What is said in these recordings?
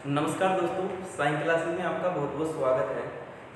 नमस्कार दोस्तों, science classes में आपका बहुत बहुत स्वागत है।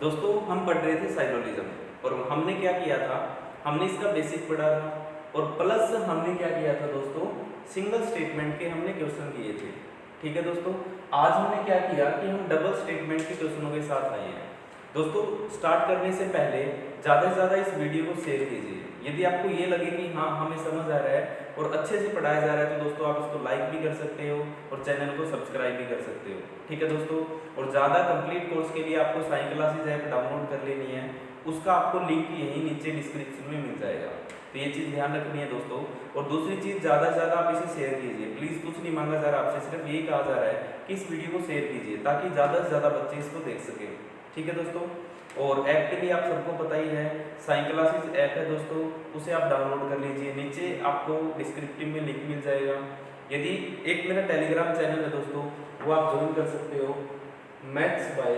दोस्तों हम पढ़ रहे थे साइक्लोनिज्म और हमने क्या किया था, हमने इसका बेसिक पढ़ा था और प्लस हमने क्या किया था दोस्तों, सिंगल स्टेटमेंट के हमने क्वेश्चन किए थे। ठीक है दोस्तों, आज हमने क्या किया कि हम डबल स्टेटमेंट के क्वेश्चनों के साथ आए हैं। दोस्तों स्टार्ट करने से पहले ज़्यादा से ज़्यादा इस वीडियो को शेयर कीजिए। यदि आपको ये लगे कि हाँ हमें समझ आ रहा है और अच्छे से पढ़ाया जा रहा है तो दोस्तों आप इसको लाइक भी कर सकते हो और चैनल को सब्सक्राइब भी कर सकते हो। ठीक है दोस्तों, और ज़्यादा कंप्लीट कोर्स के लिए आपको साइंस क्लासेस ऐप डाउनलोड कर लेनी है, उसका आपको लिंक यहीं नीचे डिस्क्रिप्शन में मिल जाएगा। तो ये चीज़ ध्यान रखनी है दोस्तों। और दूसरी चीज़, ज़्यादा से ज़्यादा आप इसे शेयर कीजिए प्लीज़। कुछ नहीं मांगा जा रहा आपसे, सिर्फ यही कहा जा रहा है कि इस वीडियो को शेयर कीजिए ताकि ज़्यादा से ज़्यादा बच्चे इसको देख सकें। ठीक है दोस्तों, और ऐप के लिए आप सबको पता ही है, साइंस क्लासेस ऐप है दोस्तों, उसे आप डाउनलोड कर लीजिए। नीचे आपको डिस्क्रिप्टिव में लिंक मिल जाएगा। यदि एक मेरा टेलीग्राम चैनल है दोस्तों, वो आप ज्वाइन कर सकते हो, maths by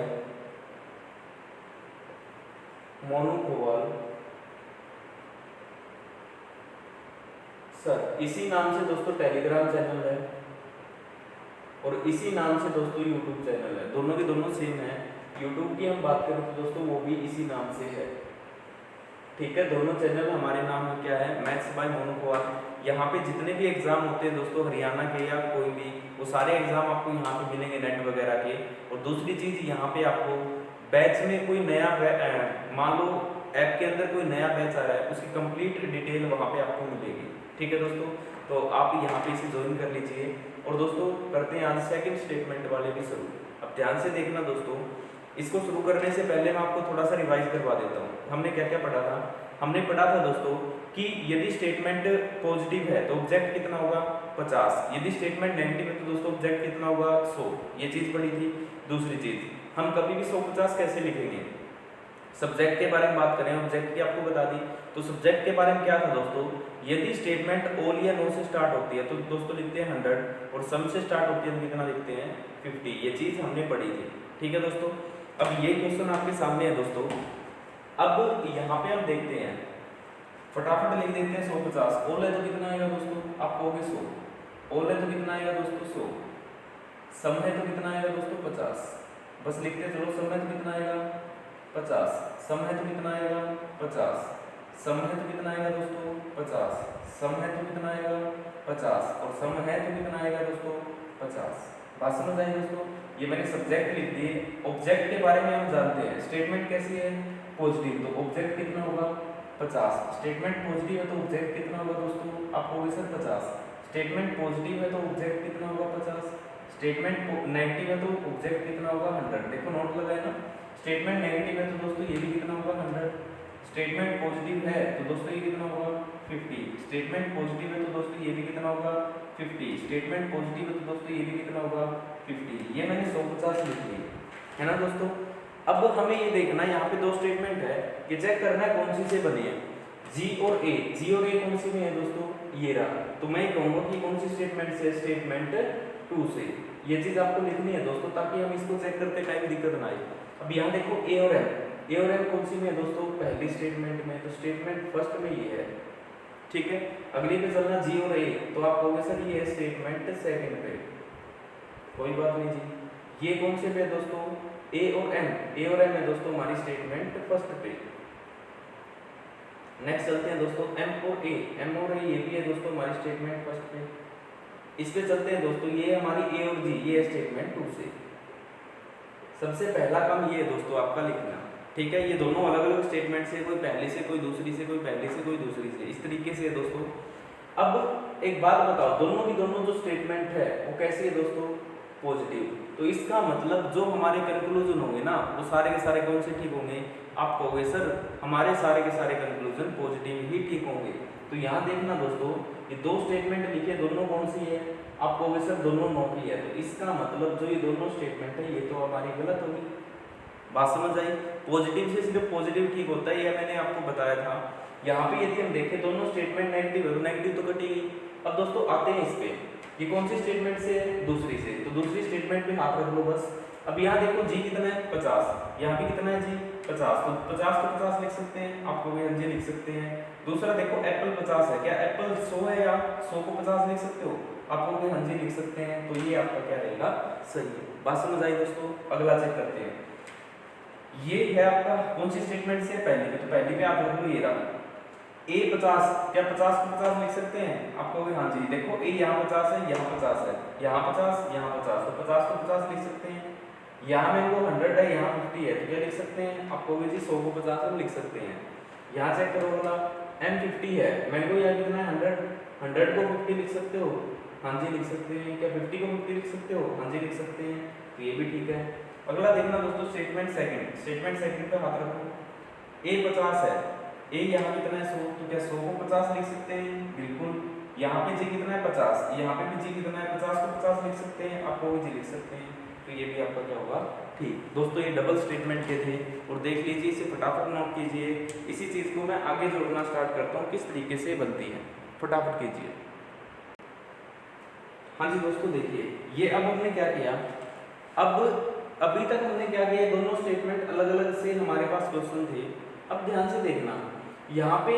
Monu Kowal sir, इसी नाम से दोस्तों टेलीग्राम चैनल है और इसी नाम से दोस्तों यूट्यूब चैनल है। दोनों के दोनों सेम है। यूट्यूब की हम बात करें तो दोस्तों वो भी इसी नाम से है। ठीक है, दोनों चैनल हमारे नाम में क्या है, मैथ्स बाय मोनू कोवाल। यहाँ पे जितने भी एग्जाम होते हैं दोस्तों, हरियाणा के या कोई भी, वो सारे एग्जाम आपको यहाँ पे मिलेंगे नेट वगैरह के। और दूसरी चीज़, यहाँ पे आपको बैच में कोई नया मान लो ऐप के अंदर कोई नया बैच आ रहा है, उसकी कंप्लीट डिटेल वहाँ पे आपको मिलेगी। ठीक है दोस्तों, तो आप यहाँ पे इसे ज्वाइन कर लीजिए। और दोस्तों करते हैं आज सेकंड स्टेटमेंट वाले भी शुरू। अब ध्यान से देखना दोस्तों, इसको शुरू करने से पहले मैं आपको थोड़ा सा रिवाइज करवा देता हूँ। हमने क्या क्या पढ़ा था, हमने पढ़ा था दोस्तों कि यदि स्टेटमेंट पॉजिटिव है तो ऑब्जेक्ट कितना होगा 50, यदि स्टेटमेंट नेगेटिव है तो दोस्तों ऑब्जेक्ट कितना होगा 100। ये चीज़ पढ़ी थी। दूसरी चीज़, हम कभी भी 100-50 कैसे लिखेंगे। सब्जेक्ट के बारे में बात करें, ऑब्जेक्ट की आपको बता दी, तो सब्जेक्ट के बारे में क्या था दोस्तों, यदि स्टेटमेंट ऑल या नो से स्टार्ट होती है तो दोस्तों लिखते हैं 100 और सम से स्टार्ट होती है तो कितना लिखते हैं 50। ये चीज़ हमने पढ़ी थी। ठीक है दोस्तों, अब ये क्वेश्चन आपके सामने है दोस्तों। अब यहाँ पे हम देखते हैं, फटाफट लिख देते हैं 150। ऑल है तो कितना आएगा दोस्तों, आप कहोगे 100। ऑल है तो कितना आएगा दोस्तों 100। सम है तो कितना आएगा दोस्तों 50। बस लिखते चलो, सम है तो कितना आएगा 50, सम है तो कितना आएगा 50, सम है तो कितना आएगा दोस्तों 50, सम है तो कितना आएगा 50 और सम है तो कितना आएगा दोस्तों 50। बात समझ आई दोस्तों। ये मैंने सब्जेक्ट लिख दिए। ऑब्जेक्ट के बारे में हम जानते हैं, स्टेटमेंट कैसी है पॉजिटिव, तो ऑब्जेक्ट कितना होगा 50। स्टेटमेंट पॉजिटिव है तो ऑब्जेक्ट कितना होगा दोस्तों, आप कहोगे सर 50। स्टेटमेंट पॉजिटिव है तो ऑब्जेक्ट कितना होगा 50। स्टेटमेंट नेगेटिव है तो ऑब्जेक्ट कितना होगा 100। देखो नोट लगाए ना, स्टेटमेंट नेगेटिव है तो दोस्तों ये भी कितना होगा 100। स्टेटमेंट पॉजिटिव है तो दोस्तों ये कितना होगा 50। स्टेटमेंट पॉजिटिव है तो दोस्तों ये भी कितना होगा 50। स्टेटमेंट पॉजिटिव है तो दोस्तों ये भी कितना होगा 50। ये मैंने 150 लिख ली है ना दोस्तों। अब हमें ये देखना है, यहाँ पे दो स्टेटमेंट है, ये चेक करना है कौन सी से बनी है, जी और ए। जी और ए कौन सी में है दोस्तों, ये रहा। तो मैं कहूँगा कि कौन सी स्टेटमेंट से, स्टेटमेंट 2 से। ये चीज़ आपको लिखनी है दोस्तों ताकि हम इसको चेक करते टाइम दिक्कत ना आए। अब यहाँ देखो ए और एम, ए और एम कौन सी में है दोस्तों, पहली स्टेटमेंट में, तो स्टेटमेंट फर्स्ट में ये है। ठीक है, अगली पे चलना जी और ए, तो आप कहोगे सर ये है स्टेटमेंट सेकंड पे, कोई बात नहीं जी। ये कौन से पे है दोस्तों, ए और एम, ए और एम है दोस्तों हमारी स्टेटमेंट फर्स्ट पे। नेक्स्ट चलते हैं दोस्तों एम और ए, एम और ए ये भी है दोस्तों हमारी स्टेटमेंट फर्स्ट पे। इस पे चलते हैं दोस्तों, ये हमारी ए और जी, ये है स्टेटमेंट 2 से। सबसे पहला काम ये है दोस्तों आपका लिखना। ठीक है, ये दोनों अलग अलग स्टेटमेंट से, कोई पहले से, कोई दूसरी से, कोई पहले से, कोई दूसरी से, इस तरीके से है दोस्तों। अब एक बात बताओ, दोनों की दोनों जो स्टेटमेंट है वो कैसी है दोस्तों, पॉजिटिव। तो इसका मतलब जो हमारे कंक्लूजन होंगे ना, वो सारे के सारे कौन से ठीक होंगे, आप कहोगे सर हमारे सारे के सारे कंक्लूजन पॉजिटिव ही ठीक होंगे। तो यहाँ देखना दोस्तों, ये दो स्टेटमेंट लिखे, दोनों कौन सी है, आप कहोगे सर दोनों नो की है। तो इसका मतलब जो ये दोनों स्टेटमेंट है ये तो हमारी गलत होगी। बात समझ आई। पॉजिटिव से सिर्फ पॉजिटिव ठीक होता है, ये मैंने आपको बताया था। यहाँ पे यदि हम देखें दोनों स्टेटमेंट नेगेटिव है तो नेगेटिव तो कटेगी। अब दोस्तों आते हैं इस पे, ये कौन सी स्टेटमेंट से है, दूसरी से, तो दूसरी स्टेटमेंट पे हाथ रख लो बस। अब यहाँ देखो जी कितना है 50, यहाँ पे कितना है जी 50, तो 50 को 50 लिख सकते हैं, आपको भी लिख सकते हैं। दूसरा देखो एप्पल 50 है, क्या एप्पल 100 है या 100 को 50 लिख सकते हो, आप कहोगे हाँ जी लिख सकते हैं, तो ये आपका क्या रहेगा, सही है। बात समझ आई दोस्तों? अगला चेक करते हैं। ये है आपका कौन सी स्टेटमेंट से, पहली पे, तो पहली पे आप रख लो ये रहा ए 50, क्या 50 को 50 लिख सकते हैं? आप कहोगे हाँ जी, देखो ए यहाँ 50 है, यहाँ 50 है, यहाँ 50, यहाँ 50, तो 50 को 50 लिख सकते हैं। यहाँ में वो 100 है, यहाँ 50 है, तो क्या लिख सकते हैं? आप कहोगे जी 100 को 50 हम लिख सकते हैं। यहाँ चेक करो बोला M50 है, मैंगो यहाँ कितना है 100 को 50 लिख सकते हो? हाँ जी लिख सकते हैं। क्या 50 को 50 लिख सकते हो? हाँ जी लिख सकते हैं, तो ये भी ठीक है। अगला देखना दोस्तों स्टेटमेंट सेकंड पे हाथ रखो। ए 50 है, ए यहाँ कितना है 100, तो क्या 100 को 50 लिख सकते हैं? बिल्कुल। यहाँ पे जी कितना है 50, यहाँ पे भी जी कितना है 50 को 50 लिख सकते हैं, आप वो जी लिख सकते हैं, तो ये भी आपका क्या होगा, ठीक। दोस्तों ये डबल स्टेटमेंट के थे, और देख लीजिए इसे फटाफट नोट कीजिए। इसी चीज को मैं आगे जोड़ना स्टार्ट करता हूँ किस तरीके से बनती है, फटाफट कीजिए। हाँ जी दोस्तों देखिए, ये अब हमने क्या किया, अभी तक हमने क्या किया, दोनों स्टेटमेंट अलग अलग से हमारे पास क्वेश्चन थे। अब ध्यान से देखना, यहाँ पे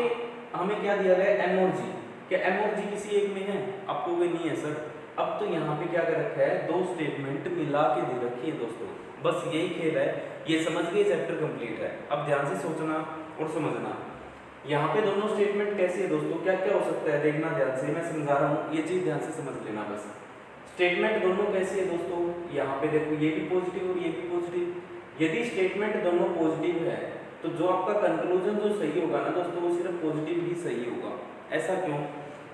हमें क्या दिया गया, एम और जी। क्या एम और जी किसी एक में है? आपको वे नहीं है सर। अब तो यहाँ पे क्या कर रखा है, दो स्टेटमेंट मिला के दे रखी है दोस्तों, बस यही खेल है। ये समझ गए, चैप्टर कंप्लीट है। अब ध्यान से सोचना और समझना, यहाँ पे दोनों स्टेटमेंट कैसे है दोस्तों, क्या क्या हो सकता है, देखना ध्यान से, मैं समझा रहा हूँ, ये चीज ध्यान से समझ लेना बस। स्टेटमेंट दोनों कैसे है दोस्तों, यहाँ पे देखो ये भी पॉजिटिव और ये भी पॉजिटिव। यदि स्टेटमेंट दोनों पॉजिटिव है तो जो आपका कंक्लूजन जो सही होगा ना दोस्तों, वो सिर्फ पॉजिटिव ही सही होगा। ऐसा क्यों?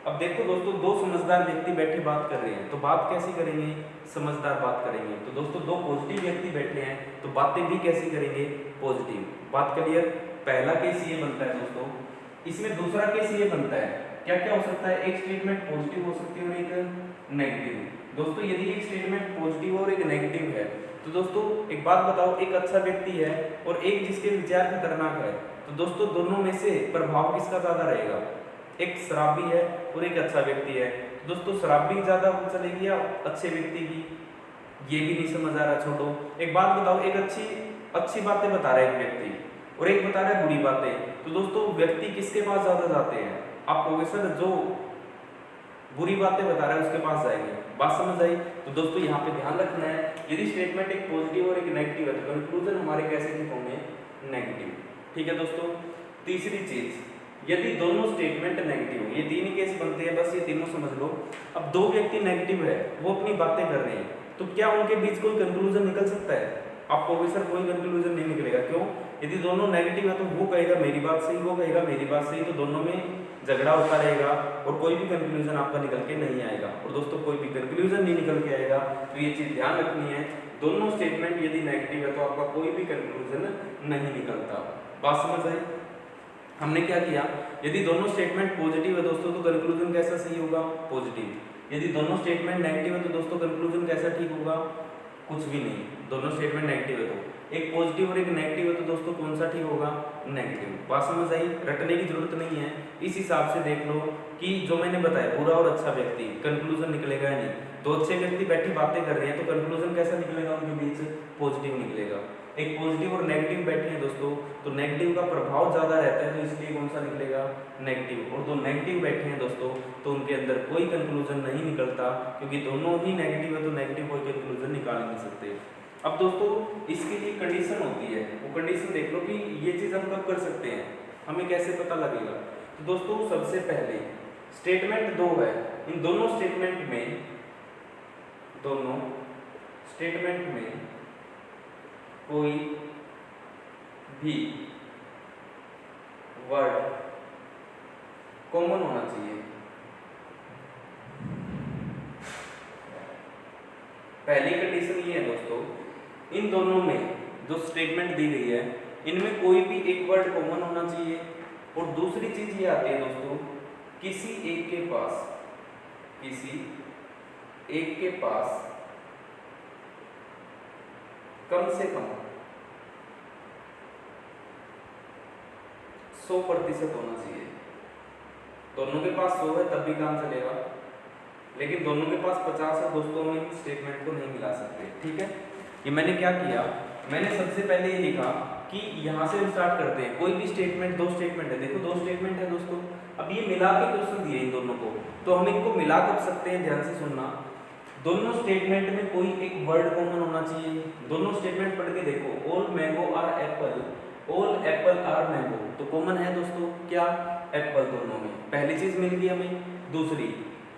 अब देखो दोस्तों, दो समझदार व्यक्ति बैठे बात कर रहे हैं, तो बात कैसी करेंगे, समझदार बात करेंगे। तो दोस्तों दो पॉजिटिव व्यक्ति बैठे हैं, तो बातें भी कैसी करेंगे, पॉजिटिव। बात क्लियर? पहला केस ये बनता है दोस्तों, इसमें दूसरा केस ये बनता है, क्या क्या हो सकता है, एक स्टेटमेंट पॉजिटिव हो सकती है और एक नेगेटिव। दोस्तों यदि एक स्टेटमेंट पॉजिटिव और एक नेगेटिव है, तो दोस्तों एक बात बताओ, एक अच्छा व्यक्ति है और एक जिसके विचार खतरनाक है, तो दोस्तों दोनों में से प्रभाव किसका ज्यादा रहेगा? एक शराबी है और एक अच्छा व्यक्ति है, तो दोस्तों शराबी ज्यादा चलेगी या अच्छे व्यक्ति की? ये भी नहीं समझ आ रहा, छोड़ो। एक बात बताओ, एक अच्छी बातें बता रहा है एक व्यक्ति और एक बता रहा है बुरी बातें, तो दोस्तों व्यक्ति किसके पास ज्यादा जाते हैं? आप कहोगे सर जो बुरी बातें बता रहा है उसके पास जाएंगे। बात समझ आई? तो दोस्तों यहाँ पे ध्यान रखना है, यदि स्टेटमेंट एक पॉजिटिव और एक नेगेटिव है तो कंक्लूजन हमारे कैसे ठीक होंगे, नेगेटिव। ठीक है दोस्तों। तीसरी चीज, यदि दोनों स्टेटमेंट नेगेटिव हो, ये तीन ही केस बनते हैं, बस ये तीनों समझ लो। अब दो व्यक्ति नेगेटिव है, वो अपनी बातें कर रहे हैं, तो क्या उनके बीच कोई कंक्लूजन निकल सकता है? आपको भी सर कोई कंक्लूजन नहीं निकलेगा। क्यों? यदि दोनों नेगेटिव है तो वो कहेगा मेरी बात सही, वो कहेगा मेरी बात सही, तो दोनों में झगड़ा होता रहेगा और कोई भी कंक्लूजन आपका निकल के नहीं आएगा। और दोस्तों कोई भी कंक्लूजन नहीं निकल के आएगा, तो ये चीज ध्यान रखनी है, दोनों स्टेटमेंट यदि नेगेटिव है तो आपका कोई भी कंक्लूजन नहीं निकलता। बात समझ आई? हमने क्या किया, यदि दोनों स्टेटमेंट पॉजिटिव है दोस्तों तो कंक्लूजन कैसा सही होगा, पॉजिटिव। यदि दोनों स्टेटमेंट नेगेटिव है तो दोस्तों कंक्लूजन कैसा ठीक होगा, कुछ भी नहीं। दोनों स्टेटमेंट नेगेटिव है तो एक पॉजिटिव और एक नेगेटिव है तो दोस्तों कौन सा ठीक होगा, नेगेटिव। बात समझ आई? रटने की जरूरत नहीं है, इस हिसाब से देख लो कि जो मैंने बताया बुरा और अच्छा व्यक्ति, कंक्लूजन निकलेगा नहीं। दो अच्छे व्यक्ति बैठे बातें कर रहे हैं तो कंक्लूजन कैसा निकलेगा उनके बीच, पॉजिटिव निकलेगा। एक पॉजिटिव और नेगेटिव बैठे हैं दोस्तों, तो नेगेटिव का प्रभाव ज्यादा रहता है, तो इसलिए कौन सा निकलेगा, नेगेटिव। और दो नेगेटिव बैठे हैं दोस्तों, तो उनके अंदर कोई कंक्लूजन नहीं निकलता, क्योंकि दोनों ही नेगेटिव है तो नेगेटिव कोई कंक्लूजन निकाल नहीं सकते। अब दोस्तों इसके लिए कंडीशन होती है, वो कंडीशन देख लो कि ये चीज हम कब कर सकते हैं, हमें कैसे पता लगेगा। तो दोस्तों सबसे पहले स्टेटमेंट दो है, इन दोनों स्टेटमेंट में कोई भी वर्ड कॉमन होना चाहिए। पहली कंडीशन ये है दोस्तों, इन दोनों में जो स्टेटमेंट दी गई है इनमें कोई भी एक वर्ड कॉमन होना चाहिए। और दूसरी चीज ये आती है दोस्तों, किसी एक के पास कम से कम 100% होना चाहिए। दोनों के पास 100 है तब भी काम चलेगा, लेकिन दोनों के पास 50 है दोस्तों, में स्टेटमेंट को नहीं मिला सकते। ठीक है, ये मैंने क्या किया, मैंने सबसे पहले ये लिखा कि यहाँ से हम स्टार्ट करते हैं। कोई भी स्टेटमेंट, दो स्टेटमेंट है, देखो दो स्टेटमेंट है दोस्तों, अब ये मिला के क्वेश्चन दिए इन दोनों को, तो हम इनको मिला कर सकते हैं। ध्यान से सुनना, दोनों स्टेटमेंट में कोई एक वर्ड कॉमन होना चाहिए। दोनों स्टेटमेंट पढ़ के देखो, all mango are apple, all apple are mango, तो कॉमन है दोस्तों क्या, एप्पल दोनों में। पहली चीज मिल गई हमें। दूसरी,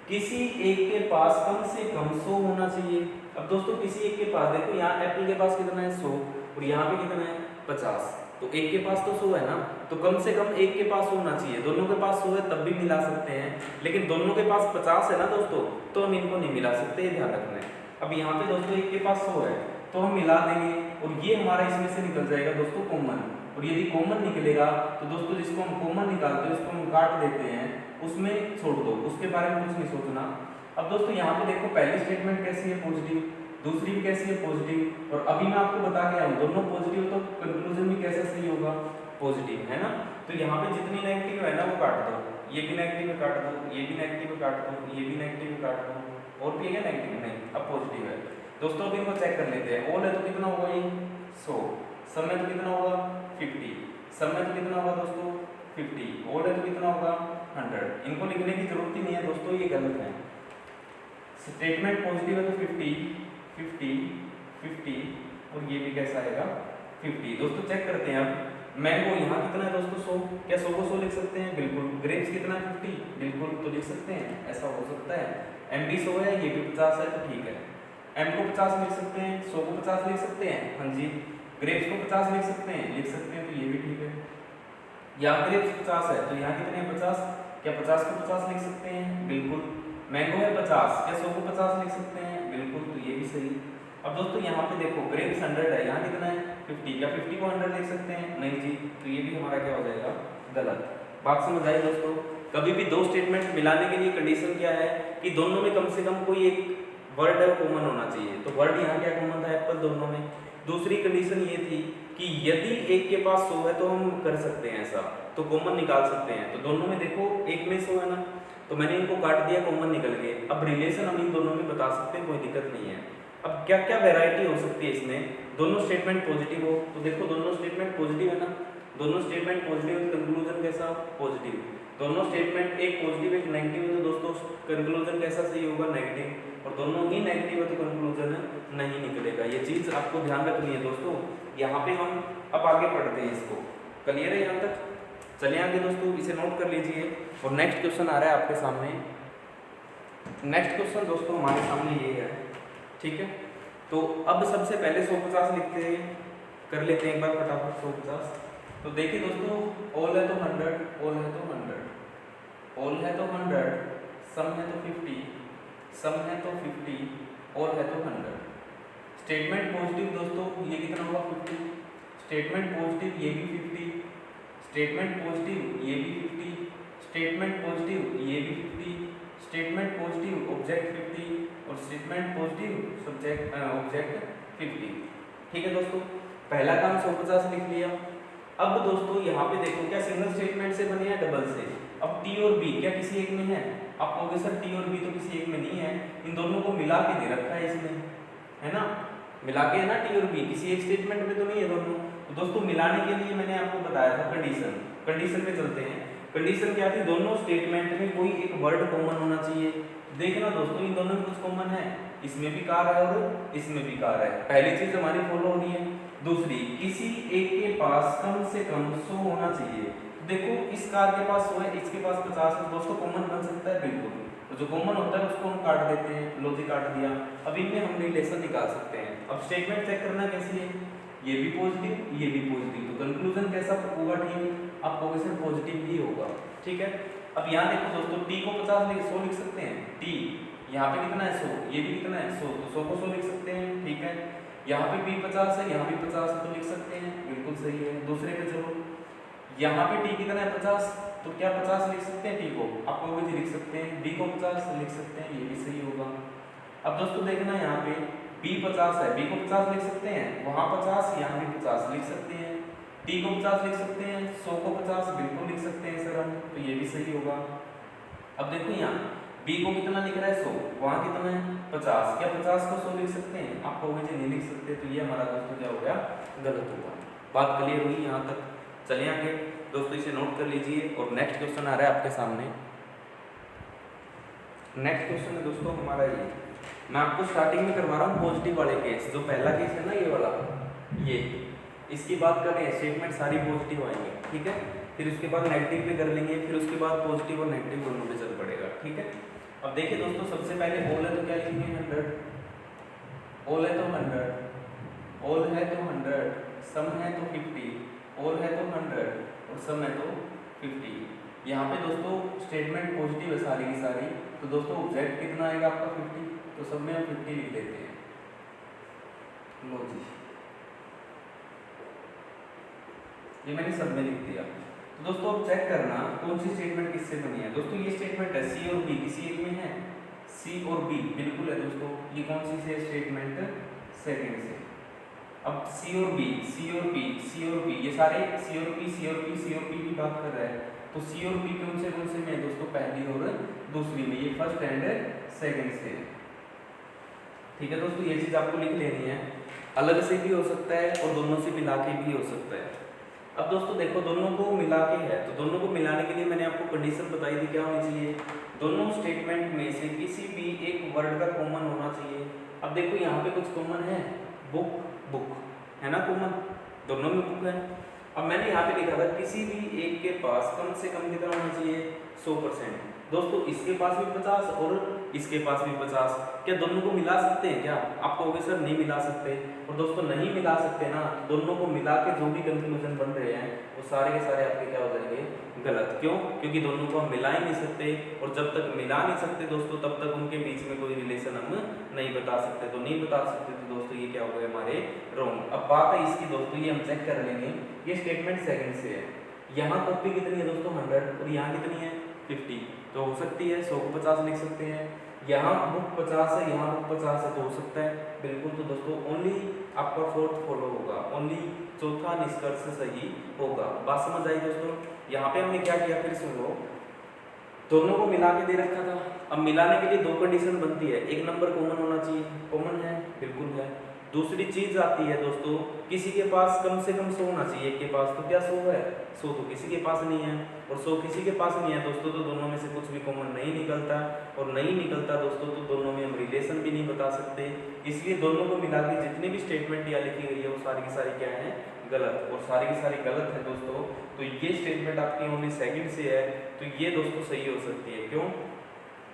किसी एक के पास कम से कम 100 होना चाहिए। अब दोस्तों किसी एक के पास, देखो यहाँ एप्पल के पास कितना है 100 और यहाँ पे कितना है 50, तो एक के पास तो 100 है ना, तो कम से कम एक के पास होना चाहिए। दोनों के पास 100 है तब भी मिला सकते हैं, लेकिन दोनों के पास 50 है ना दोस्तों, तो हम इनको नहीं मिला सकते, ये ध्यान रखना है। अब यहाँ पे दोस्तों एक के पास 100 है तो हम मिला देंगे और ये हमारा इसमें से निकल जाएगा दोस्तों कॉमन। और यदि कॉमन निकलेगा तो दोस्तों जिसको हम कॉमन निकालते हैं उसको हम काट देते हैं, उसमें छोड़ दो, उसके बारे में कुछ नहीं सोचना। अब दोस्तों यहाँ पे देखो पहली स्टेटमेंट कैसी है, पॉजिटिव, दूसरी भी कैसी है, पॉजिटिव, और अभी मैं आपको बता के आऊँ दोनों पॉजिटिव, तो कंक्लूजन भी कैसा सही होगा, पॉजिटिव, है ना। तो यहाँ पे जितनी नेगेटिव है ना वो काट दो, ये भी नेगेटिव काट दो, ये भी नेगेटिव काट दो, ये भी नेगेटिव काट दो, और भी है नेगेटिव नहीं, अब पॉजिटिव है। दोस्तों अभी इनको चेक कर लेते हैं। ऑल है तो कितना होगा ये 100, सब में तो कितना होगा 50, सब में तो कितना होगा दोस्तों 50, ऑल है तो कितना होगा 100। इनको लिखने की जरूरत ही नहीं है दोस्तों, ये गलत है। स्टेटमेंट पॉजिटिव है तो 50 50 50 और ये भी कैसा आएगा 50। दोस्तों चेक करते हैं अब, मैंगो यहाँ कितना है दोस्तों 100, क्या 100 को 100 लिख सकते हैं, बिल्कुल। ग्रेप्स कितना है 50, बिल्कुल, तो लिख सकते हैं, ऐसा हो सकता है। एम भी 100 है, ये भी 50 है, तो ठीक है। एम को 50 लिख सकते हैं, 100 को 50 लिख सकते हैं, हाँ जी। ग्रेप्स को 50 लिख सकते हैं, तो ये भी ठीक है। यहाँ ग्रेप्स 50 है तो यहाँ कितने हैं 50, क्या 50 को 50 लिख सकते हैं, बिल्कुल। मैंगो है 50, क्या 100 को 50 लिख सकते हैं, बिल्कुल, तो ये भी सही। अब दोस्तों यहाँ पे देखो ग्रेप्स 100 है, यहाँ कितना है 50, क्या 50 को 100 लिख सकते हैं, नहीं जी, तो ये भी हमारा क्या हो जाएगा गलत। बात समझ आई दोस्तों। कभी भी दो स्टेटमेंट मिलाने के लिए कंडीशन क्या है कि दोनों में कम से कम कोई एक वर्ड है कॉमन होना चाहिए, तो वर्ड यहाँ क्या कॉमन था, एप्पल दोनों में। दूसरी कंडीशन ये थी कि यदि एक के पास 100 है तो हम कर सकते हैं ऐसा, तो कॉमन निकाल सकते हैं। तो दोनों में देखो एक में 100 है ना, तो मैंने इनको काट दिया, कॉमन निकल गए। अब रिलेशन हम इन दोनों में बता सकते हैं, कोई दिक्कत नहीं है। अब क्या क्या वैरायटी हो सकती है इसमें, दोनों स्टेटमेंट पॉजिटिव हो, तो देखो दोनों स्टेटमेंट पॉजिटिव है ना, दोनों स्टेटमेंट पॉजिटिव है, कंक्लूजन कैसा पॉजिटिव। दोनों स्टेटमेंट एक पॉजिटिव एक नेगेटिव है, तो दोस्तों कंक्लूजन कैसा सही होगा नेगेटिव। और दोनों ही नेगेटिव है तो कंक्लूजन नहीं निकलेगा। ये चीज आपको ध्यान रखनी है दोस्तों। यहाँ पे हम अब आगे पढ़ते हैं, इसको क्लियर है यहाँ तक। चलिए आगे दोस्तों, इसे नोट कर लीजिए। और नेक्स्ट क्वेश्चन आ रहा है आपके सामने। नेक्स्ट क्वेश्चन दोस्तों हमारे सामने ये है, ठीक है। तो अब सबसे पहले 150 लिखते हैं, कर लेते हैं एक बार फटाफट 150। तो देखिए दोस्तों, ऑल है तो 100, ऑल है तो 100, ऑल है तो 100, सम है तो 50, सम है तो 50, ऑल है तो 100। स्टेटमेंट पॉजिटिव दोस्तों ये कितना होगा 50, स्टेटमेंट पॉजिटिव ये भी 50, स्टेटमेंट पॉजिटिव ये भी 50, स्टेटमेंट पॉजिटिव ये भी 50, स्टेटमेंट पॉजिटिव ऑब्जेक्ट 50 और स्टेटमेंट पॉजिटिव सब्जेक्ट ऑब्जेक्ट 50। ठीक है दोस्तों, पहला काम 150 लिख लिया। अब दोस्तों यहाँ पे देखो, क्या सिंगल स्टेटमेंट से बने हैं डबल से। अब टी और बी क्या किसी एक में है, आप कहोगे सर टी और बी तो किसी एक में नहीं है, इन दोनों को मिला के दे रखा है इसमें, है ना, मिला के है ना टी और बी, किसी एक स्टेटमेंट में तो नहीं है दोनों। तो दोस्तों मिलाने के लिए मैंने आपको बताया था कंडीशन, कंडीशन पे चलते हैं। कंडीशन क्या थी, दोनों स्टेटमेंट में कोई एक वर्ड कॉमन होना चाहिए। देखना दोस्तों इन दोनों में कुछ कॉमन है, इसमें भी कार है और इसमें भी कार है, पहली चीज हमारी फॉलो हो रही है। दूसरी, किसी एक के पास कम से कम 100 होना चाहिए। देखो इस कार के पास 100 है, इसके पास 50 है, दोस्तों कॉमन बन सकता है बिल्कुल। तो जो कॉमन होता है उसको हम काट देते हैं, लॉजिक काट दिया। अब इनमें हम रिलेशन निकाल सकते हैं। अब स्टेटमेंट चेक करना कैसी है, ये भी पॉजिटिव ये भी पॉजिटिव, तो कंक्लूजन कैसा होगा ठीक, आप कहोगे पॉजिटिव ही होगा, ठीक है। अब यहाँ देखो दोस्तों, टी को 50 100 लिख सकते हैं, टी यहाँ पे कितना है 100, ये भी कितना है 100, तो 100 को 100 लिख सकते हैं, ठीक है। यहाँ पे भी 50 है, यहाँ भी 50 है, तो लिख सकते हैं, बिल्कुल सही है। दूसरे पे चलो, यहाँ पे टी कितना है 50, तो क्या 50 लिख सकते हैं टी को, आप कहोगे लिख सकते हैं। बी को 50 लिख सकते हैं, ये भी सही होगा। अब दोस्तों देखना यहाँ पे बी 50 है, बी को 50 लिख सकते हैं, वहाँ 50 यहाँ भी 50 लिख सकते हैं। टी को 50 लिख सकते हैं, 100 को 50 बिल्कुल लिख सकते हैं सर हम, तो ये भी सही होगा। अब देखो यहाँ बी को कितना लिख रहा है 100, वहाँ कितना है 50, क्या 50 को 100 लिख सकते हैं, आप कहोगे नहीं लिख सकते, तो ये हमारा दोस्तों क्या हो गया गलत होगा। बात क्लियर हुई यहाँ तक। चलिए आगे, दोस्तों इसे नोट कर लीजिए। और नेक्स्ट क्वेश्चन आ रहा है आपके सामने। नेक्स्ट क्वेश्चन है दोस्तों हमारा ये, मैं आपको स्टार्टिंग में करवा रहा हूँ पॉजिटिव वाले केस। जो पहला केस है ना ये वाला, ये इसकी बात करें, स्टेटमेंट सारी पॉजिटिव आएंगे, ठीक है। फिर उसके बाद नेगेटिव पे कर लेंगे, फिर उसके बाद पॉजिटिव और नेगेटिव दोनों पे चल पड़ेगा, ठीक है। अब देखिए दोस्तों, सबसे पहले ऑल है तो क्या लिखेंगे 100, ऑल है तो 100, ऑल है तो 100, सम है तो 50, ऑल है तो 100 और सम है तो 50। यहाँ पे दोस्तों स्टेटमेंट पॉजिटिव है सारी की सारी, तो दोस्तों ऑब्जेक्ट कितना आएगा आपका 50, तो सब में हम 50 लिख देते हैं। लो जी, ये मैंने सब में लिख दिया। तो दोस्तों अब चेक करना कौन सी स्टेटमेंट किससे बनी है। दोस्तों ये स्टेटमेंट है सी और बी, किसी एक में है, सी और बी बिल्कुल है दोस्तों। ये कौन सी से स्टेटमेंट, सेकंड से। अब सी और बी, सी और बी, सी और बी, ये सारे सी और पी, सी और पी, सी और पी की बात कर रहा है। तो सी और बी कौन से में है दोस्तों, पहली और दूसरी में, ये फर्स्ट एंड सेकंड से, ठीक है दोस्तों। ये चीज आपको लिख लेनी है। अलग से भी हो सकता है और दोनों से मिला के भी हो सकता है। अब दोस्तों देखो, दोनों को मिला के है, तो दोनों को मिलाने के लिए मैंने आपको कंडीशन बताई थी, क्या होनी चाहिए, दोनों स्टेटमेंट में से किसी भी एक वर्ड का कॉमन होना चाहिए। अब देखो यहाँ पे कुछ कॉमन है, बुक, बुक है ना कॉमन, दोनों में बुक है। अब मैंने यहाँ पे लिखा था किसी भी एक के पास कम से कम कितना होना चाहिए, 100%। दोस्तों इसके पास भी 50 और इसके पास भी 50, क्या दोनों को मिला सकते हैं क्या? आप कहोगे सर नहीं मिला सकते। और दोस्तों नहीं मिला सकते ना, दोनों को मिला के जो भी कंक्लूजन बन रहे हैं वो सारे के सारे आपके क्या हो जाएंगे, गलत। क्यों? क्योंकि दोनों को हम मिला ही नहीं सकते, और जब तक मिला नहीं सकते दोस्तों तब तक उनके बीच में कोई रिलेशन हम नहीं बता सकते। तो नहीं बता सकते तो दोस्तों ये क्या हो गए हमारे रॉन्ग। अब बात है इसकी दोस्तों, ये हम चेक कर लेंगे। ये स्टेटमेंट सेकंड से है, यहाँ कॉपी कितनी है दोस्तों 100 और यहाँ कितनी है 50, तो हो सकती है 100 को 50 लिख सकते हैं। यहाँ बुक 50 है, यहाँ बुक 50 है, तो हो सकता है बिल्कुल। तो दोस्तों ओनली आपका फोर्थ फॉलो होगा, ओनली चौथा निष्कर्ष सही होगा। बात समझ आई दोस्तों? यहाँ पे हमने क्या किया, फिर सुनो, दोनों को मिला के दे रखा था। अब मिलाने के लिए दो कंडीशन बनती है, एक नंबर कॉमन होना चाहिए, कॉमन है बिल्कुल है। दूसरी चीज आती है दोस्तों, किसी के पास कम से कम 100 होना चाहिए, एक के पास तो क्या 100 है, 100 तो किसी के पास नहीं है, और 100 किसी के पास नहीं है दोस्तों, तो दोनों में से कुछ भी कॉमन नहीं निकलता। और नहीं निकलता दोस्तों तो दोनों में हम रिलेशन भी नहीं बता सकते। इसलिए दोनों को मिला के जितनी भी स्टेटमेंट यहाँ लिखी गई है वो सारी की सारी क्या है, गलत, और सारी की सारी गलत है दोस्तों। तो ये स्टेटमेंट आपकी ओनली सेकंड से है, तो ये दोस्तों सही हो सकती है। क्यों?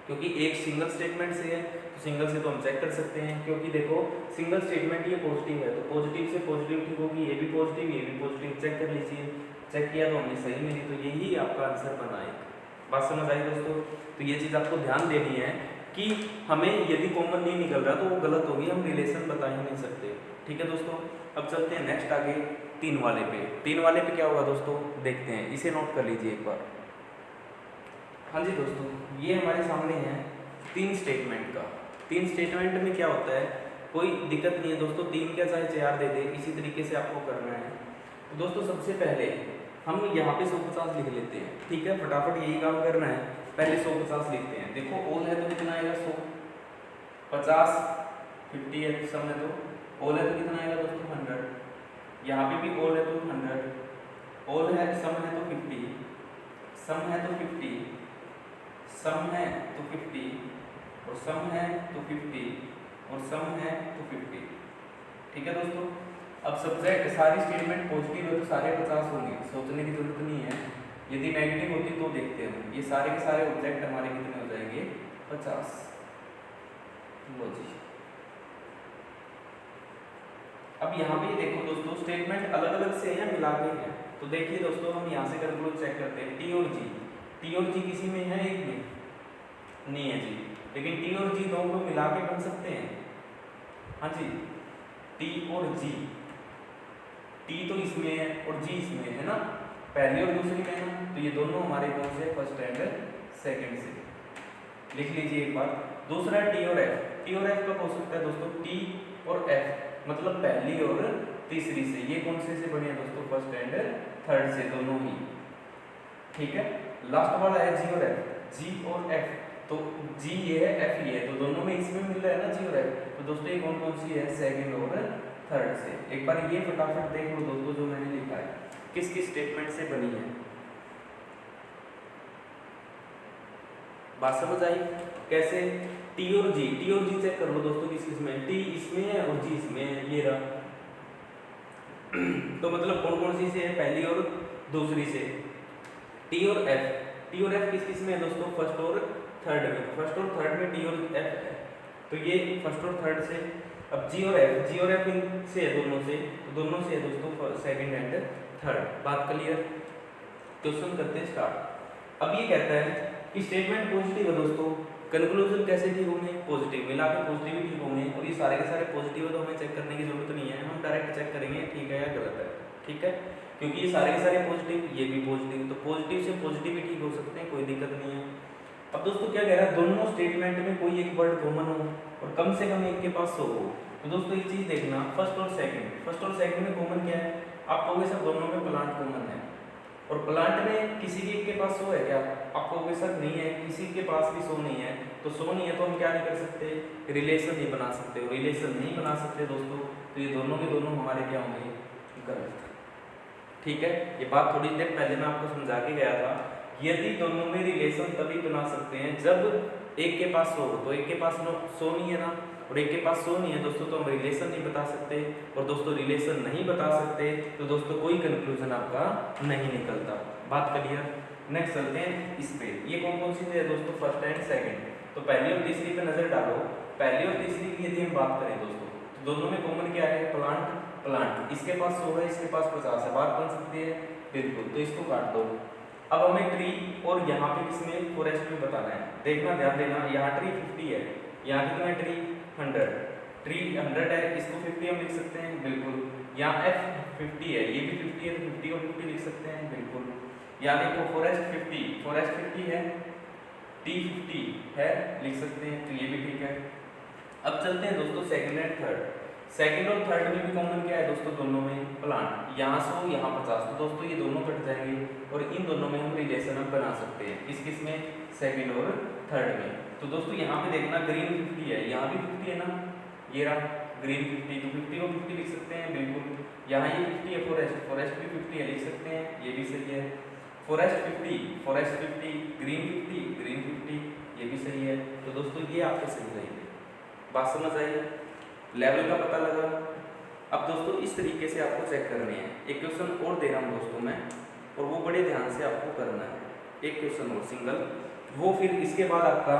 क्योंकि एक सिंगल स्टेटमेंट से है, तो सिंगल से तो हम चेक कर सकते हैं। क्योंकि देखो सिंगल स्टेटमेंट ये पॉजिटिव है, तो पॉजिटिव से पॉजिटिव ठीक होगी, ये भी पॉजिटिव ये भी पॉजिटिव, चेक कर लीजिए। चेक किया तो हमने सही मिली, तो यही आपका आंसर बना है। बात समझ आई दोस्तों? तो ये चीज़ आपको ध्यान देनी है कि हमें यदि कॉमन नहीं निकल रहा तो वो गलत होगी, हम रिलेशन बता ही नहीं सकते। ठीक है दोस्तों, अब चलते हैं नेक्स्ट आगे 3 वाले पे। 3 वाले पे क्या होगा दोस्तों, देखते हैं, इसे नोट कर लीजिए एक बार। हाँ जी दोस्तों, ये हमारे सामने है 3 स्टेटमेंट का। 3 स्टेटमेंट में क्या होता है, कोई दिक्कत नहीं है दोस्तों, 3 क्या चाहे 4 दे दे, इसी तरीके से आपको करना है। तो दोस्तों सबसे पहले हम यहाँ पे 150 लिख लेते हैं, ठीक है, फटाफट यही काम करना है। पहले 150 लिखते हैं। देखो ऑल है तो कितना आएगा 100, 50 50 है सम है, तो ऑल है तो कितना आएगा दोस्तों 100, यहाँ पे भी ऑल है तो 100, ऑल है सम है तो 50, सम है तो 50, सम है तो 50, और सम है तो 50, और सम है तो 50। ठीक है दोस्तों, अब सब्जेक्ट सारी स्टेटमेंट पॉजिटिव है तो सारे 50 होंगे, सोचने की जरूरत नहीं है। यदि नेगेटिव होती तो देखते हैं, ये सारे के सारे ऑब्जेक्ट हमारे कितने हो जाएंगे 50। लो जी, अब यहाँ पे देखो दोस्तों स्टेटमेंट अलग अलग से है या मिला के हैं, तो देखिए दोस्तों हम यहाँ से कंक्लूड चेक करते हैं। टी और जी, टी और जी किसी में है, एक में नहीं है जी, लेकिन टी और जी दोनों को मिला के बन सकते हैं। हाँ जी, टी और जी, टी तो इसमें है और जी इसमें है ना, पहली और दूसरी में है, तो ये दोनों हमारे कौन से, फर्स्ट एंड सेकंड से। लिख लीजिए एक बार। दूसरा टी और एफ, टी और एफ कब हो सकता है दोस्तों, टी और एफ मतलब पहली और तीसरी से। ये कौन से बने हैं दोस्तों, फर्स्ट एंड थर्ड से, दोनों ही। ठीक है, लास्ट वाला है जी और एफ, जी और एफ, तो जी ये है एफ ये है, तो दोनों में इसमें मिल रहा है ना जी और एफ, तो दोस्तों ये कौन कौन सी है, सेकंड और थर्ड से। एक बार ये फटाफट देख लो दोस्तों जो मैंने लिखा है किस किस स्टेटमेंट से बनी है। बात समझ आई? कैसे? टी और जी चेक कर लो दोस्तों किस किस में, टी इसमें है और जी इसमें है, ये रहा। तो मतलब कौन कौन सी से है, पहली और दूसरी से। टी और एफ किस किस में है दोस्तों, फर्स्ट और थर्ड में। फर्स्ट और थर्ड में टी और एफ है, तो ये फर्स्ट और थर्ड से। अब जी और एफ इन से है दोनों से, तो दोनों से है दोस्तों सेकंड एंड थर्ड। बात क्लियर? क्वेश्चन करते हैं स्टार्ट। अब ये कहता है कि स्टेटमेंट पॉजिटिव है दोस्तों, कंक्लूजन कैसे ठीक होंगे, पॉजिटिव, मिला के पॉजिटिव ही ठीक होंगे। और ये सारे के सारे पॉजिटिव है तो हमें चेक करने की जरूरत नहीं है, हम डायरेक्ट चेक करेंगे ठीक है या गलत है। ठीक है, क्योंकि ये सारे के सारे पॉजिटिव, ये भी पॉजिटिव, तो पॉजिटिव से पॉजिटिव भी ठीक हो सकते हैं, कोई दिक्कत नहीं है। अब दोस्तों क्या कह रहा है, दोनों स्टेटमेंट में कोई एक वर्ड कॉमन हो और कम से कम एक के पास 100 हो। तो दोस्तों एक चीज देखना, फर्स्ट और सेकंड में कॉमन क्या है, आप कहोगे सर दोनों में प्लांट कॉमन है, और प्लांट में किसी भी एक के पास 100 है क्या, आप कहोगे सर नहीं है, किसी के पास भी 100 नहीं है। तो 100 नहीं है तो हम क्या नहीं कर सकते, रिलेशन नहीं बना सकते। और रिलेशन नहीं बना सकते दोस्तों, तो ये दोनों के दोनों हमारे क्या होंगे, गलत। ठीक है, ये बात थोड़ी देर पहले मैं आपको समझा के गया था। यदि दोनों में रिलेशन तभी बना सकते हैं जब एक के पास 100 हो, तो एक के पास 100 नहीं है ना, और एक के पास 100 नहीं है दोस्तों, तो हम रिलेशन नहीं बता सकते। और दोस्तों रिलेशन नहीं बता सकते तो दोस्तों कोई कंक्लूजन आपका नहीं निकलता। बात क्लियर? नेक्स्ट चलते हैं इस पे, ये कौन कौन सी है दोस्तों, फर्स्ट एंड सेकंड। तो पहली और तीसरी पे नजर डालो। पहली और तीसरी की यदि हम बात करें दोस्तों, तो दोनों में कॉमन क्या है, प्लांट। इसके पास 100 है, इसके पास 50 है, बात बन सकती है बिल्कुल, तो इसको काट दो। अब हमें ट्री और यहाँ पे किसमें, फॉरेस्ट में बताना है। देखना, ध्यान देना, यहाँ ट्री 50 है, यहाँ कितना है ट्री 100, ट्री 100 है, इसको 50 हम लिख सकते हैं बिल्कुल। यहाँ एफ 50 है, ये भी 50 है, तो 50 को 50 लिख सकते हैं बिल्कुल। यहाँ देखो फॉरेस्ट 50 है, टी 50 है, लिख सकते हैं, तो ये भी ठीक है। अब चलते हैं दोस्तों सेकंड एंड थर्ड। सेकंड और थर्ड में भी कॉमन क्या है दोस्तों, दोनों में प्लांट। यहाँ 100 यहाँ 50, तो दोस्तों ये दोनों कट जाएंगे और इन दोनों में हम रिलेशन हम बना सकते हैं। किस किस में, सेकंड और थर्ड में। तो दोस्तों यहाँ पे देखना ग्रीन 50 है, यहाँ भी 50 है ना, ये रहा ग्रीन 50, तो 50 को 50 लिख सकते हैं बिल्कुल। यहाँ ये 50 है, फॉरेस्ट भी 50 है, लिख सकते हैं, ये भी सही है। फॉरेस्ट 50, ग्रीन 50, ये भी सही है। तो दोस्तों ये आपके सही रहेंगे। बात समझ आई, लेवल का पता लगा। अब दोस्तों इस तरीके से आपको चेक करने हैं। एक क्वेश्चन और दे रहा हूँ दोस्तों मैं, और वो बड़े ध्यान से आपको करना है। एक क्वेश्चन और सिंगल, वो फिर इसके बाद आपका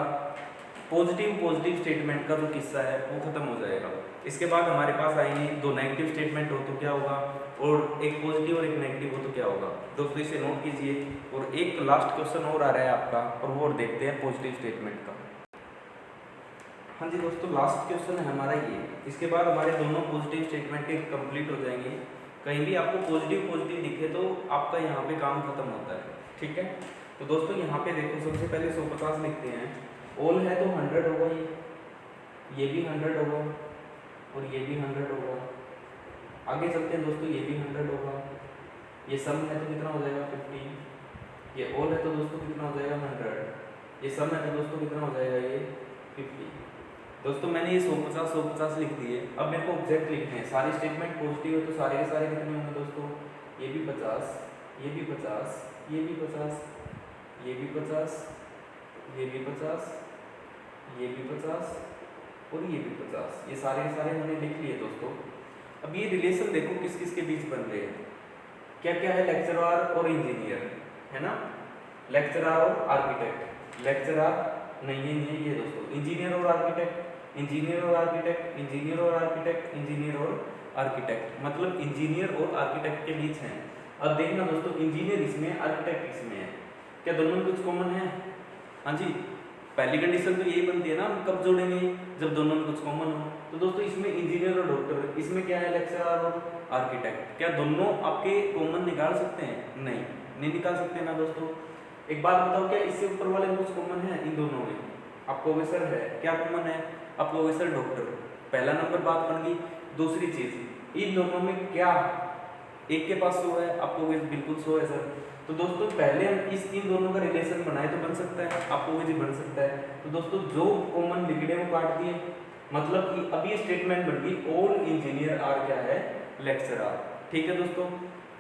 पॉजिटिव स्टेटमेंट का जो किस्सा है वो खत्म हो जाएगा। इसके बाद हमारे पास आएंगे 2 नेगेटिव स्टेटमेंट हो तो क्या होगा, और एक पॉजिटिव और एक नेगेटिव हो तो क्या होगा। दोस्तों इसे नोट कीजिए। और एक लास्ट क्वेश्चन और आ रहा है आपका, और वो और देखते हैं पॉजिटिव स्टेटमेंट का। हाँ जी दोस्तों, लास्ट क्वेश्चन है हमारा ये। इसके बाद हमारे दोनों पॉजिटिव स्टेटमेंट के कंप्लीट हो जाएंगे। कहीं भी आपको पॉजिटिव दिखे तो आपका यहाँ पे काम खत्म होता है। ठीक है, तो दोस्तों यहाँ पे देखो, सबसे पहले 150 लिखते हैं। ऑल है तो 100 होगा, ये भी 100 होगा, और ये भी 100 होगा। आगे चलते हैं दोस्तों, ये भी 100 होगा। ये सम है तो कितना हो जाएगा 50। ये ऑल है तो दोस्तों कितना हो जाएगा 100। ये सम है तो दोस्तों कितना हो जाएगा ये 50। दोस्तों मैंने ये 150 लिख दिए। अब मेरे को ऑब्जेक्ट लिखने हैं। सारे स्टेटमेंट पॉजिटिव है तो सारे के सारे कितने होंगे दोस्तों, ये भी 50, ये भी 50, ये भी 50, ये भी 50, ये भी 50, ये भी 50 और ये भी 50। ये सारे के सारे हमने लिख लिए दोस्तों। अब ये रिलेशन देखो किस किस के बीच बन रहे हैं, क्या क्या है, लेक्चरर और इंजीनियर है ना, लेक्चरर और आर्किटेक्ट। लेक्चरर नहीं है ये दोस्तों, इंजीनियर और आर्किटेक्ट, इंजीनियर और आर्किटेक्ट, इंजीनियर और आर्किटेक्ट, इंजीनियर और आर्किटेक्ट, मतलब इंजीनियर और आर्किटेक्ट के बीच हैं। अब देखना दोस्तों, इंजीनियर इसमें, आर्किटेक्ट इसमें है, क्या दोनों में कुछ कॉमन है? हाँ जी, पहली कंडीशन तो यही बनती है ना, हम कब जोड़ेंगे, जब दोनों में कुछ कॉमन हो। तो दोस्तों इसमें इंजीनियर और डॉक्टर, इसमें क्या है, लेक्चरर और आर्किटेक्ट, क्या दोनों आपके कॉमन निकाल सकते हैं? नहीं निकाल सकते ना दोस्तों। एक बात बताओ, क्या इससे ऊपर वाले में कुछ कॉमन है इन दोनों में? आपको सर है, क्या कॉमन है? आपको सर डॉक्टर, पहला नंबर बात बन गई। दूसरी चीज, इन दोनों में क्या एक के पास 100 है, आपको बिल्कुल 100 है सर। तो दोस्तों पहले हम इन दोनों का रिलेशन बनाए तो बन सकता है, आपको भी बन सकता है। तो दोस्तों जो कॉमन लिख रहे वो काट दिए, मतलब कि अब ये स्टेटमेंट बन गई, ऑल इंजीनियर आर क्या है, लेक्चरर। ठीक है दोस्तों,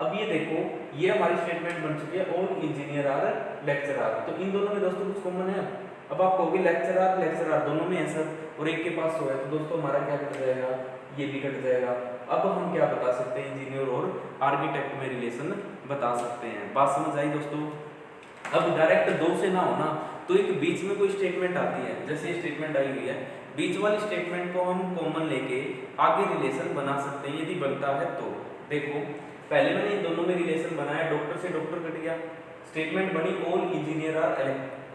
अब ये देखो, ये हमारी स्टेटमेंट बन चुकी है, ऑल इंजीनियर आर लेक्चरर। तो इन दोनों में दोस्तों कुछ कॉमन है? अब आप कहोगे लेक्चरर लेक्चरर दोनों में है सर, और एक के पास 100 है, तो दोस्तों हमारा क्या कट जाएगा, ये भी कट जाएगा। अब हम क्या बता सकते हैं, इंजीनियर और आर्किटेक्ट में रिलेशन बता सकते हैं। बात समझ आई दोस्तों। अब डायरेक्ट दो से ना हो ना, तो एक बीच में कोई स्टेटमेंट आती है, जैसे स्टेटमेंट आई हुई है, बीच वाली स्टेटमेंट को हम कॉमन लेके आगे रिलेशन बना सकते हैं, यदि बनता है तो। देखो पहले मैंने इन दोनों में रिलेशन बनाया, डॉक्टर से डॉक्टर कट गया, स्टेटमेंट बनी all engineer are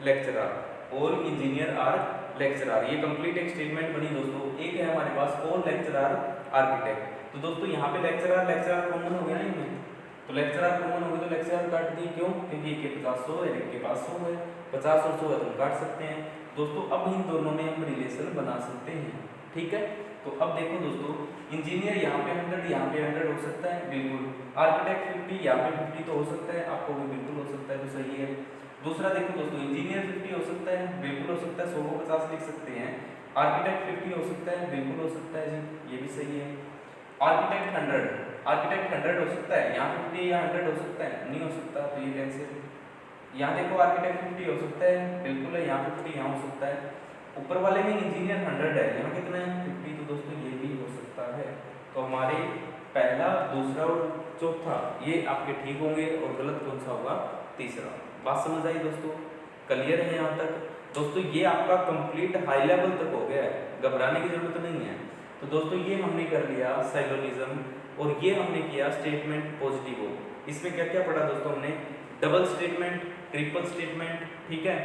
lecturer, all engineer are lecturer, ये कंप्लीट एक स्टेटमेंट बनी दोस्तों। एक है हमारे पास ऑल लेक्चरर आर्किटेक्ट, तो दोस्तों यहाँ पे लेक्चरर लेक्चरर कॉमन हो गया ना इनमें, तो लेक्चरर कॉमन हो गया तो लेक्चरर काट दिए, क्यों, क्योंकि एक के 50 100 है, एक के पास 100 है, 50 और 100 है तो हम काट सकते हैं दोस्तों। अब इन दोनों में हम रिलेशन बना सकते हैं, ठीक है। तो अब देखो दोस्तों, इंजीनियर यहाँ पे 100, यहाँ पे 100 हो सकता है, बिल्कुल। आर्किटेक्ट 50, यहाँ पे 50 तो हो सकता है, आपको भी बिल्कुल हो सकता है, तो सही है। दूसरा देखो दोस्तों, इंजीनियर 50 हो सकता है, बिल्कुल हो सकता है, 100 को 50 लिख सकते हैं। आर्किटेक्ट 50 हो सकता है, बिल्कुल हो सकता है जी, ये भी सही है। आर्किटेक्ट 100 हो सकता है, यहाँ 50 या 100 हो सकता है, नहीं हो सकता, तो ये कैंसिल। यहाँ देखो आर्किटेक्ट 50 हो सकता है, बिल्कुल है, यहाँ 50 यहाँ हो सकता है। ऊपर वाले में इंजीनियर 100 है, यहाँ कितना है 50, तो दोस्तों ये भी हो सकता है। तो हमारे पहला, दूसरा और चौथा ये आपके ठीक होंगे, और गलत कौन सा होगा, तीसरा। बात समझ आई दोस्तों, क्लियर है यहाँ तक दोस्तों। ये आपका कंप्लीट हाई लेवल तक हो गया है, घबराने की जरूरत नहीं है। तो दोस्तों ये हमने कर लिया साइलोनिज्म, और ये हमने किया स्टेटमेंट पॉजिटिव। इसमें क्या क्या पढ़ा दोस्तों हमने, डबल स्टेटमेंट, ट्रिपल स्टेटमेंट, ठीक है,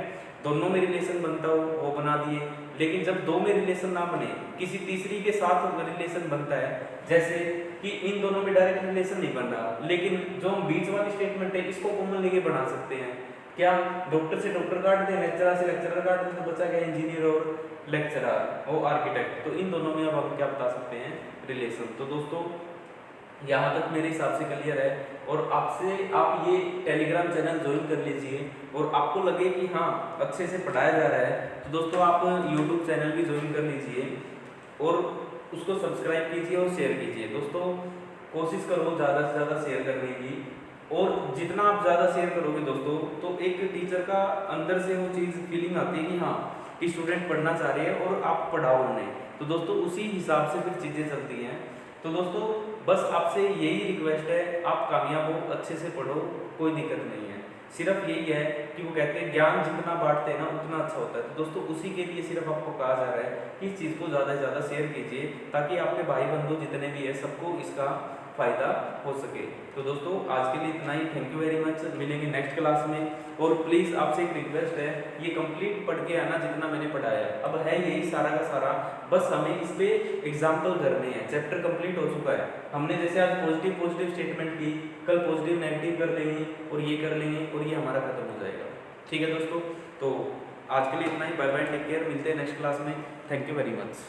दोनों में रिलेशन बनता हो वो बना दिए। लेकिन जब दो में रिलेशन ना बने, किसी तीसरी के साथ रिलेशन बनता है, जैसे कि इन दोनों में डायरेक्ट रिलेशन नहीं बन रहा, लेकिन जो हम बीच वाली स्टेटमेंट है इसको कॉमन लेके बना सकते हैं। क्या, डॉक्टर से डॉक्टर काट दें, लेक्चरर से लेक्चरर काट दें, तो बचा गया इंजीनियर और लेक्चरर और आर्किटेक्ट। तो इन दोनों में अब हम क्या बता सकते हैं, रिलेशन। तो दोस्तों यहाँ तक मेरे हिसाब से क्लियर है, और आपसे आप ये टेलीग्राम चैनल ज्वाइन कर लीजिए, और आपको लगे कि हाँ अच्छे से पढ़ाया जा रहा है, तो दोस्तों आप यूट्यूब चैनल भी ज्वाइन कर लीजिए, और उसको सब्सक्राइब कीजिए और शेयर कीजिए। दोस्तों कोशिश करो ज़्यादा से ज़्यादा शेयर करने की, और जितना आप ज़्यादा शेयर करोगे दोस्तों, तो एक टीचर का अंदर से वो चीज़ फीलिंग आती है कि हाँ कि स्टूडेंट पढ़ना चाह रहे हैं और आप पढ़ाओ उन्हें, तो दोस्तों उसी हिसाब से फिर चीज़ें चलती हैं। तो दोस्तों बस आपसे यही रिक्वेस्ट है, आप कामयाब हो, अच्छे से पढ़ो, कोई दिक्कत नहीं है। सिर्फ यही है कि वो कहते हैं ज्ञान जितना बांटते हैं ना उतना अच्छा होता है। तो दोस्तों उसी के लिए सिर्फ आपको कहा जा रहा है कि इस चीज़ को ज़्यादा से ज़्यादा शेयर कीजिए, ताकि आपके भाई बंधु जितने भी है सबको इसका फ़ायदा हो सके। तो दोस्तों आज के लिए इतना ही, थैंक यू वेरी मच, मिलेंगे नेक्स्ट क्लास में। और प्लीज़ आपसे एक रिक्वेस्ट है, ये कंप्लीट पढ़ के आना जितना मैंने पढ़ाया है, अब है यही सारा का सारा, बस हमें इस पे एग्जाम्पल करने हैं। चैप्टर कंप्लीट हो चुका है, हमने जैसे आज पॉजिटिव स्टेटमेंट की, कल पॉजिटिव नेगेटिव कर लेंगे, और ये कर लेंगे, और ये हमारा खत्म हो जाएगा। ठीक है दोस्तों, तो आज के लिए इतना ही, बाय बाय, टेक केयर, मिलते हैं नेक्स्ट क्लास में, थैंक यू वेरी मच।